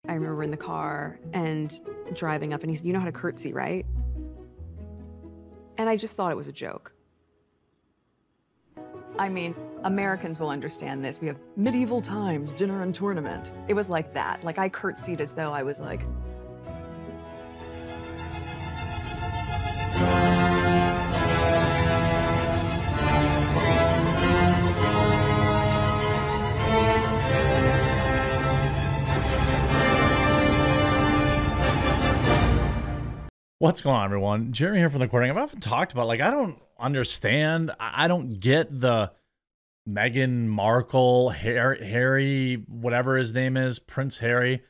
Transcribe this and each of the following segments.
I remember we're in the car and driving up, and he said, "You know how to curtsy, right?" And I just thought it was a joke. I mean, Americans will understand this. We have medieval times, dinner and tournament. It was like that. Like, I curtsied as though I was like... What's going on, everyone? Jeremy here from The Recording. I've often talked about, like, I don't understand. I don't get the Meghan Markle, Harry, whatever his name is, Prince Harry.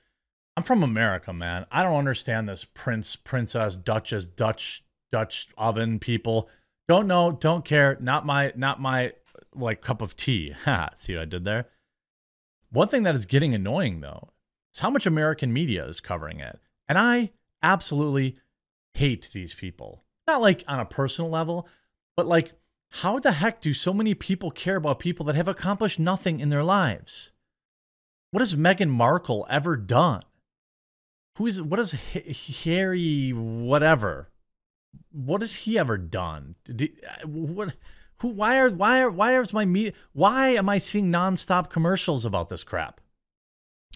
I'm from America, man. I don't understand this prince, princess, duchess, Dutch oven people. Don't know, don't care. Not my like cup of tea. Ha, see what I did there? One thing that is getting annoying, though, is how much American media is covering it. And I absolutely hate these people. Not like on a personal level, but like, how the heck do so many people care about people that have accomplished nothing in their lives? What has Meghan Markle ever done? What is Harry whatever? What has he ever done? Why am I seeing nonstop commercials about this crap?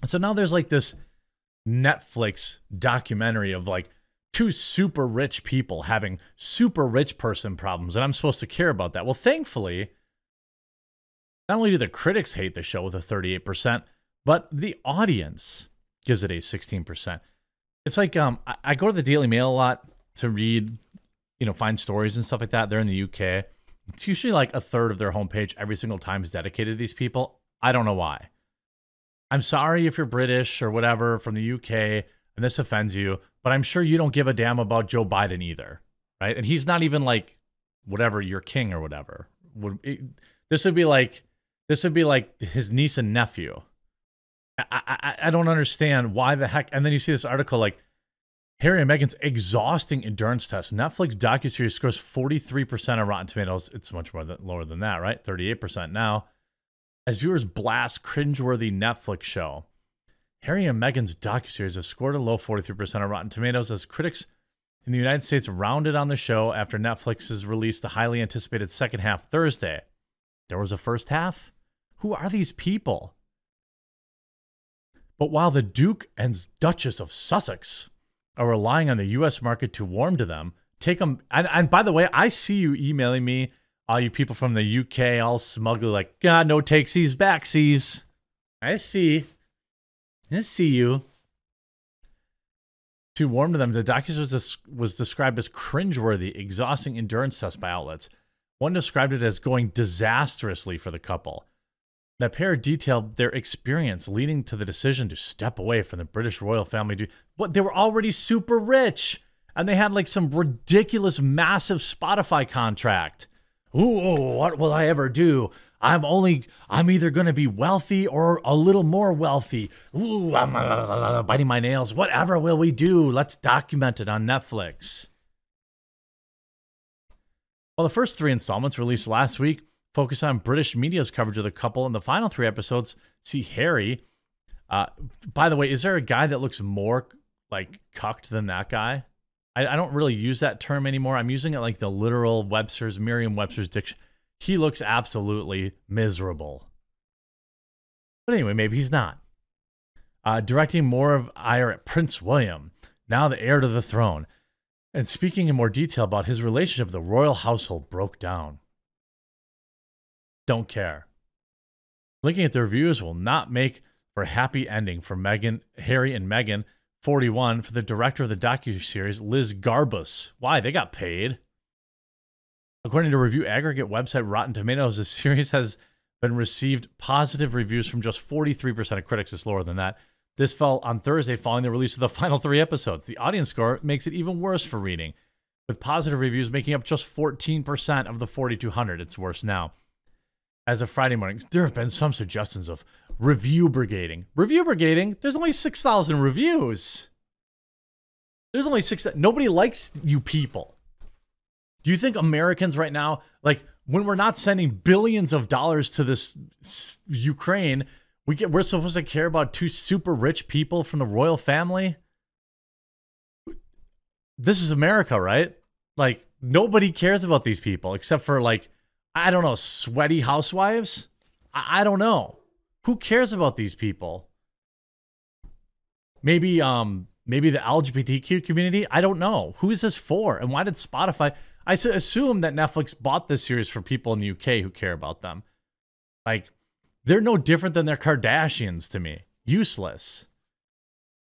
And so now there's like this Netflix documentary of like two super rich people having super rich person problems, and I'm supposed to care about that. Well, thankfully, not only do the critics hate the show with a 38%, but the audience gives it a 16%. It's like I go to the Daily Mail a lot to read, find stories and stuff like that. They're in the UK. It's usually like a third of their homepage every single time is dedicated to these people. I don't know why. I'm sorry if you're British or whatever from the UK and this offends you, but I'm sure you don't give a damn about Joe Biden either, right? And he's not even like whatever, your king or whatever. This would be like his niece and nephew. I don't understand why the heck. And then you see this article like Harry and Meghan's exhausting endurance test. Netflix docuseries scores 43% on Rotten Tomatoes. It's much more lower than that, right? 38% now. As viewers blast cringeworthy Netflix show. Harry and Meghan's docuseries have scored a low 43% on Rotten Tomatoes as critics in the United States rounded on the show after Netflix has released the highly anticipated second half Thursday. There was a first half? Who are these people? But while the Duke and Duchess of Sussex are relying on the U.S. market to warm to them, take them. And by the way, I see you emailing me, all you people from the UK, all smugly like, God, no takesies, backsies. I see you. To warm to them, the docuseries was described as cringeworthy, exhausting endurance test by outlets. One described it as going disastrously for the couple. The pair detailed their experience leading to the decision to step away from the British royal family. But they were already super rich, and they had like some ridiculous, massive Spotify contract. Ooh, what will I ever do? I'm either going to be wealthy or a little more wealthy. Ooh, I'm biting my nails. Whatever will we do? Let's document it on Netflix. Well, the first 3 installments released last week focus on British media's coverage of the couple, and the final 3 episodes see Harry. By the way, is there a guy that looks more like cucked than that guy? I don't really use that term anymore. I'm using it like the literal Merriam-Webster's dictionary. He looks absolutely miserable. But anyway, maybe he's not. Directing more of ire at Prince William, now the heir to the throne, and speaking in more detail about his relationship with the royal household broke down. Don't care. Looking at the reviews will not make for a happy ending for Harry and Meghan. 41 for the director of the docuseries, Liz Garbus. Why? They got paid. According to review aggregate website Rotten Tomatoes, the series has been received positive reviews from just 43% of critics. It's lower than that. This fell on Thursday following the release of the final 3 episodes. The audience score makes it even worse for reading, with positive reviews making up just 14% of the 4,200. It's worse now. As of Friday morning, there have been some suggestions of review brigading. Review brigading? There's only 6,000 reviews. There's only 6,000. Nobody likes you people. Do you think Americans right now, like when we're not sending billions of dollars to this Ukraine, We're supposed to care about two super rich people from the royal family? This is America, right? Like, nobody cares about these people except for, like, I don't know, sweaty housewives? I don't know. Who cares about these people? Maybe the LGBTQ community? I don't know. Who is this for? And why did Spotify... I assume that Netflix bought this series for people in the UK who care about them. Like, they're no different than their Kardashians to me. Useless.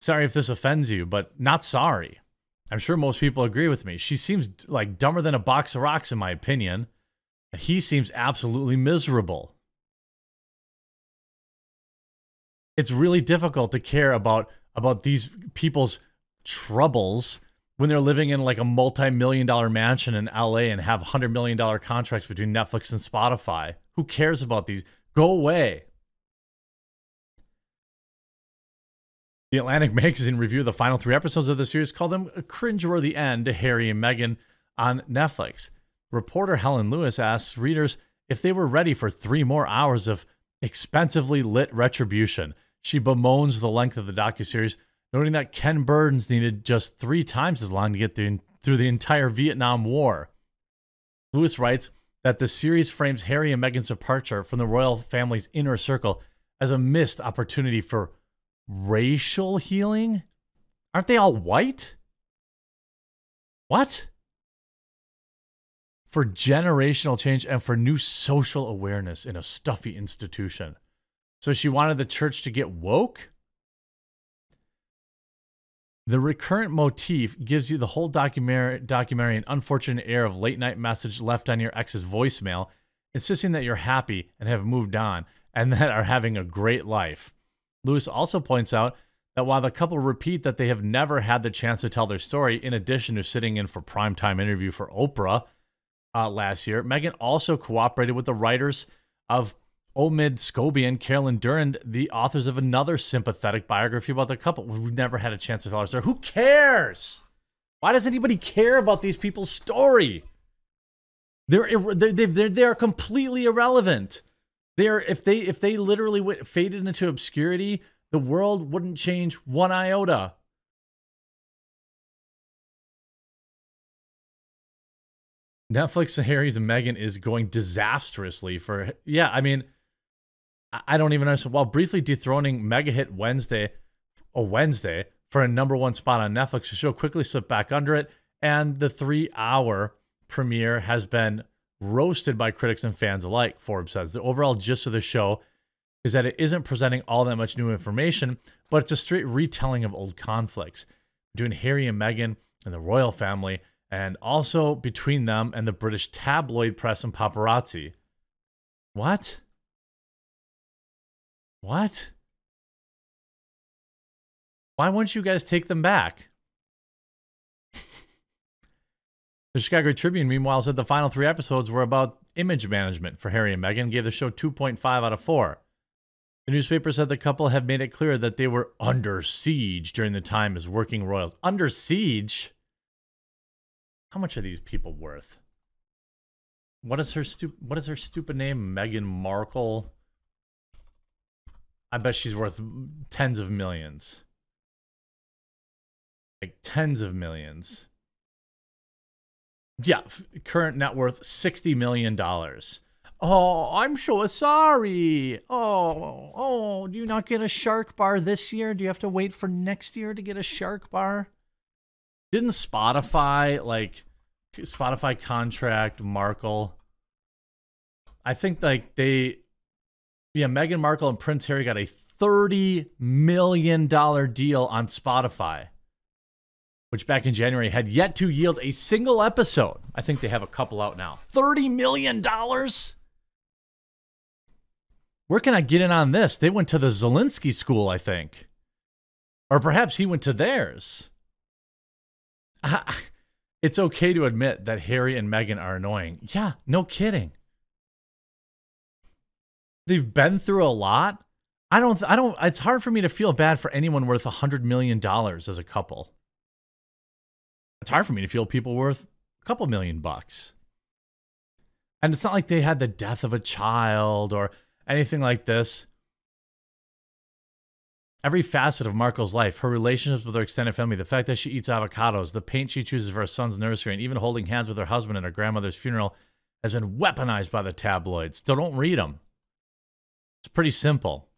Sorry if this offends you, but not sorry. I'm sure most people agree with me. She seems like dumber than a box of rocks, in my opinion. And he seems absolutely miserable. It's really difficult to care about these people's troubles when they're living in like a multi-million-dollar mansion in LA and have $100 million contracts between Netflix and Spotify. Who cares about these? Go away. The Atlantic magazine review of the final 3 episodes of the series called them a cringeworthy end to Harry and Meghan on Netflix. Reporter Helen Lewis asks readers if they were ready for 3 more hours of expensively lit retribution. She bemoans the length of the docuseries, noting that Ken Burns needed just 3 times as long to get through the entire Vietnam War. Lewis writes that the series frames Harry and Meghan's departure from the royal family's inner circle as a missed opportunity for racial healing? Aren't they all white? What? For generational change and for new social awareness in a stuffy institution. So she wanted the church to get woke? The recurrent motif gives you the whole documentary an unfortunate air of late-night message left on your ex's voicemail, insisting that you're happy and have moved on, and that are having a great life. Lewis also points out that while the couple repeat that they have never had the chance to tell their story, in addition to sitting in for primetime interview for Oprah last year, Meghan also cooperated with the writers of Omid Scobie and Carolyn Durand, the authors of another sympathetic biography about the couple. We've never had a chance to tell our story. Who cares? Why does anybody care about these people's story? They are completely irrelevant. If they literally faded into obscurity, the world wouldn't change one iota. Netflix and Harry's and Meghan is going disastrously for, yeah, I mean, I don't even understand. While briefly dethroning Mega Hit Wednesday for a #1 spot on Netflix, the show quickly slipped back under it, and the 3-hour premiere has been roasted by critics and fans alike, Forbes says. The overall gist of the show is that it isn't presenting all that much new information, but it's a straight retelling of old conflicts between Harry and Meghan and the royal family, and also between them and the British tabloid press and paparazzi. What? What? Why wouldn't you guys take them back? The Chicago Tribune, meanwhile, said the final 3 episodes were about image management for Harry and Meghan, gave the show 2.5 out of 4. The newspaper said the couple have made it clear that they were under siege during the time as working royals. Under siege? How much are these people worth? What is her stupid name? Meghan Markle? I bet she's worth tens of millions. Like tens of millions. Yeah, current net worth $60 million. Oh, I'm so sorry. Oh, do you not get a shark bar this year? Do you have to wait for next year to get a shark bar? Didn't Spotify contract Markle? I think Meghan Markle and Prince Harry got a $30 million deal on Spotify, which back in January had yet to yield a single episode. I think they have a couple out now. $30 million? Where can I get in on this? They went to the Zelensky school, I think. Or perhaps he went to theirs. It's okay to admit that Harry and Meghan are annoying. Yeah, no kidding. They've been through a lot. It's hard for me to feel bad for anyone worth $100 million as a couple. It's hard for me to feel people worth a couple $1 million. And it's not like they had the death of a child or anything like this. Every facet of Markle's life, her relationships with her extended family, the fact that she eats avocados, the paint she chooses for her son's nursery, and even holding hands with her husband at her grandmother's funeral has been weaponized by the tabloids. So don't read them. It's pretty simple.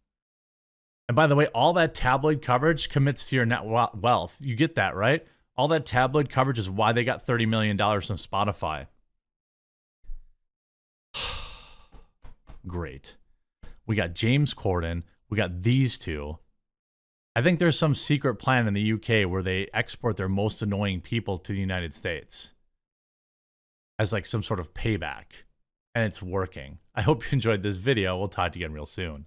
And by the way, all that tabloid coverage commits to your net wealth. You get that, right? All that tabloid coverage is why they got $30 million from Spotify. Great. We got James Corden. We got these two. I think there's some secret plan in the UK where they export their most annoying people to the United States as like some sort of payback. And it's working. I hope you enjoyed this video. We'll talk to you again real soon.